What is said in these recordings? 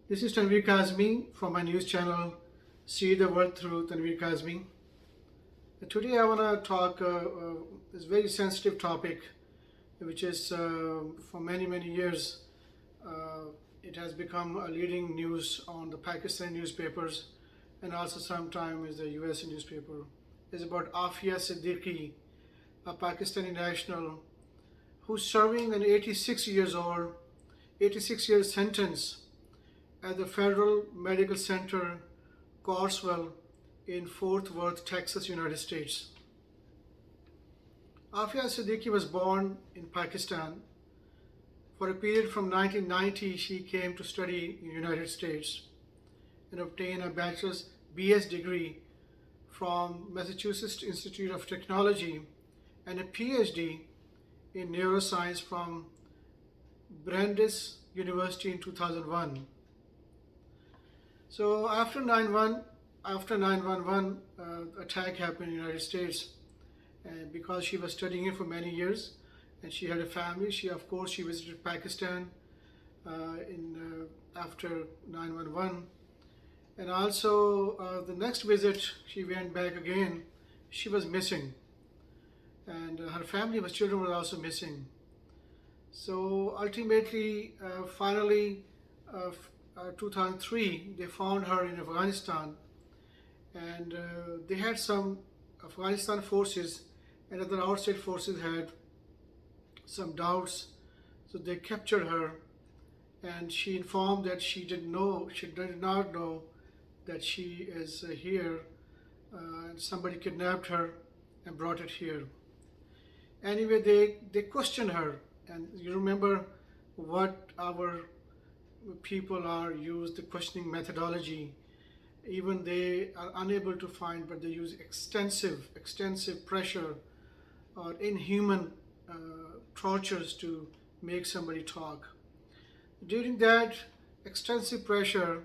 This is Tanvir Kazmi from my news channel, See the World Through Tanvir Kazmi. Today I want to talk this very sensitive topic, which is for many years uh, it has become a leading news on the Pakistani newspapers and also sometimes the US newspaper. It's about Aafia Siddiqui, a Pakistani national who's serving an 86 year sentence at the Federal Medical Center, Carswell, in Fort Worth, Texas, United States. Aafia Siddiqui was born in Pakistan. For a period from 1990, she came to study in the United States and obtained a bachelor's BS degree from Massachusetts Institute of Technology and a PhD in neuroscience from Brandeis University in 2001. So after 9/11 attack happened in the United States, and because she was studying it for many years, and she had a family, she visited Pakistan in after 9/11, and also the next visit she went back again. She was missing, and her children were also missing. So ultimately, finally, 2003, they found her in Afghanistan, and they had some Afghanistan forces and other outside forces had some doubts, so they captured her, and she informed that she did not know that she is here, and somebody kidnapped her and brought it here. Anyway, they questioned her, and you remember what our people are use the questioning methodology. Even they are unable to find, but they use extensive pressure or inhuman tortures to make somebody talk. During that extensive pressure,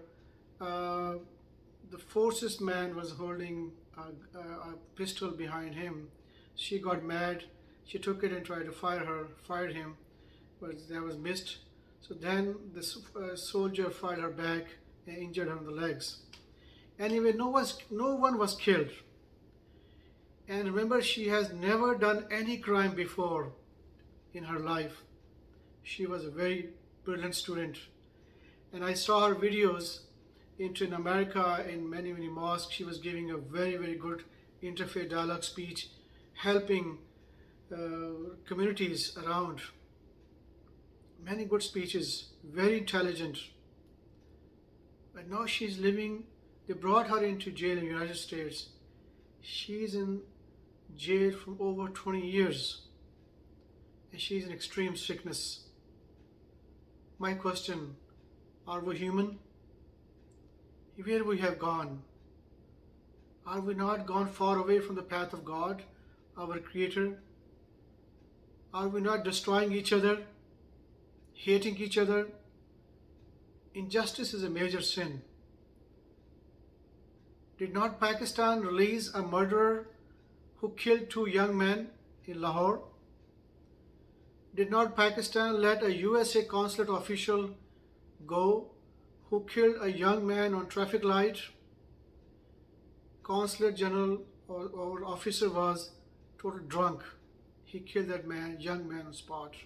the forces man was holding a pistol behind him. She got mad. She took it and tried to fired him, but that was missed. So then the soldier fired her back and injured her on the legs. Anyway, no one was killed. And remember, she has never done any crime before in her life. She was a very brilliant student. And I saw her videos in America in many mosques. She was giving a very good interfaith dialogue speech, helping communities around. Many good speeches, very intelligent. But now she's living, they brought her into jail in the United States. She's in jail for over 20 years. And she's in extreme sickness. My question, are we human? Where we have gone? Are we not gone far away from the path of God, our Creator? Are we not destroying each other? Hating each other? Injustice is a major sin. Did not Pakistan release a murderer who killed two young men in Lahore? Did not Pakistan let a USA consulate official go who killed a young man on traffic light? Consulate general or officer was total drunk. He killed that young man on spot.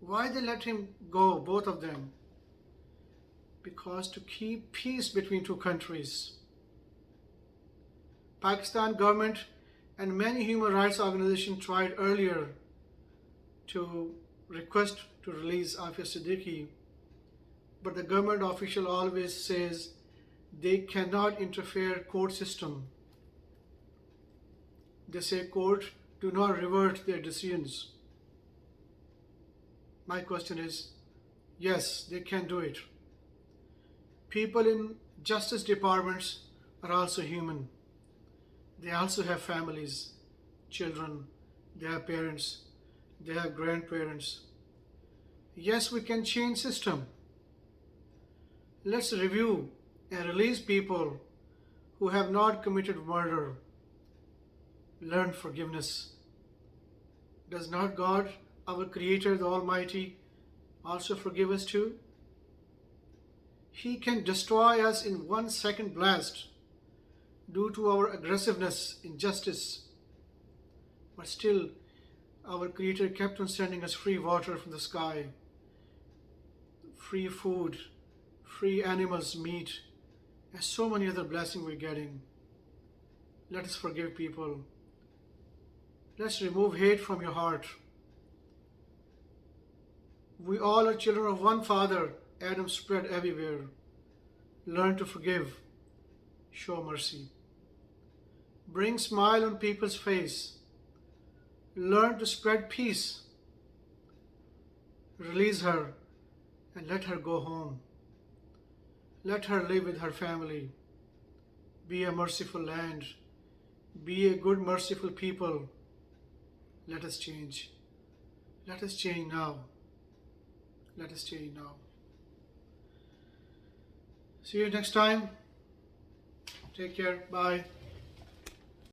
Why they let him go, both of them? Because to keep peace between two countries. Pakistan government and many human rights organizations tried earlier to request to release Aafia Siddiqui, but the government official always says they cannot interfere court system. They say court do not revert their decisions. My question is, yes, they can do it. People in justice departments are also human. They also have families, children, they have parents, they have grandparents. Yes, we can change system. Let's review and release people who have not committed murder. Learn forgiveness. Does not God, our Creator, the Almighty, also forgive us too? He can destroy us in 1 second blast due to our aggressiveness, injustice. But still, our Creator kept on sending us free water from the sky, free food, free animals, meat, and so many other blessings we're getting. Let us forgive people. Let's remove hate from your heart. We all are children of one Father. Adam spread everywhere. Learn to forgive. Show mercy. Bring smile on people's face. Learn to spread peace. Release her and let her go home. Let her live with her family. Be a merciful land. Be a good, merciful people. Let us change. Let us change now. Let us change now. See you next time. Take care. Bye.